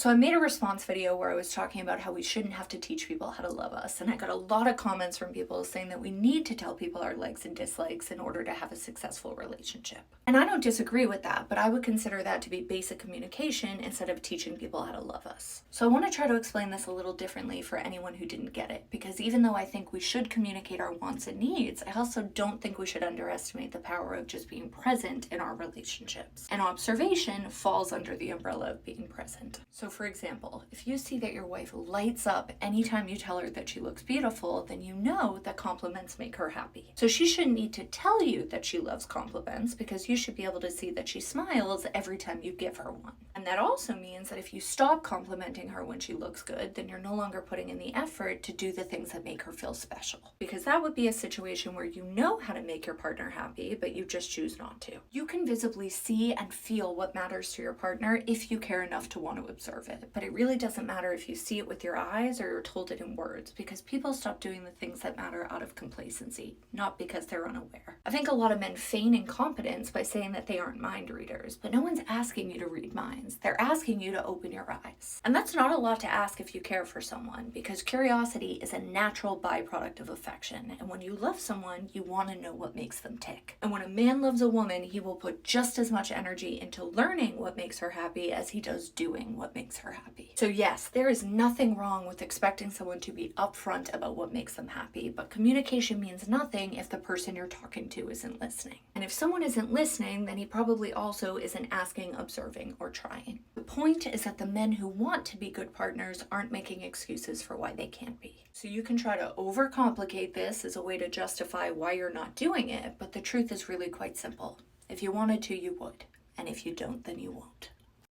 So I made a response video where I was talking about how we shouldn't have to teach people how to love us, and I got a lot of comments from people saying that we need to tell people our likes and dislikes in order to have a successful relationship. And I don't disagree with that, but I would consider that to be basic communication instead of teaching people how to love us. So I want to try to explain this a little differently for anyone who didn't get it, because even though I think we should communicate our wants and needs, I also don't think we should underestimate the power of just being present in our relationships. And observation falls under the umbrella of being present. So for example, if you see that your wife lights up anytime you tell her that she looks beautiful, then you know that compliments make her happy. So she shouldn't need to tell you that she loves compliments, because you should be able to see that she smiles every time you give her one. And that also means that if you stop complimenting her when she looks good, then you're no longer putting in the effort to do the things that make her feel special. Because that would be a situation where you know how to make your partner happy, but you just choose not to. You can visibly see and feel what matters to your partner if you care enough to want to observe it. But it really doesn't matter if you see it with your eyes or you're told it in words, because people stop doing the things that matter out of complacency, not because they're unaware. I think a lot of men feign incompetence by saying that they aren't mind readers, but no one's asking you to read minds. They're asking you to open your eyes. And that's not a lot to ask if you care for someone, because curiosity is a natural byproduct of affection. And when you love someone, you want to know what makes them tick. And when a man loves a woman, he will put just as much energy into learning what makes her happy as he does doing what makes her happy. So yes, there is nothing wrong with expecting someone to be upfront about what makes them happy, but communication means nothing if the person you're talking to isn't listening. And if someone isn't listening, then he probably also isn't asking, observing, or trying. The point is that the men who want to be good partners aren't making excuses for why they can't be. So you can try to overcomplicate this as a way to justify why you're not doing it, but the truth is really quite simple. If you wanted to, you would. And if you don't, then you won't.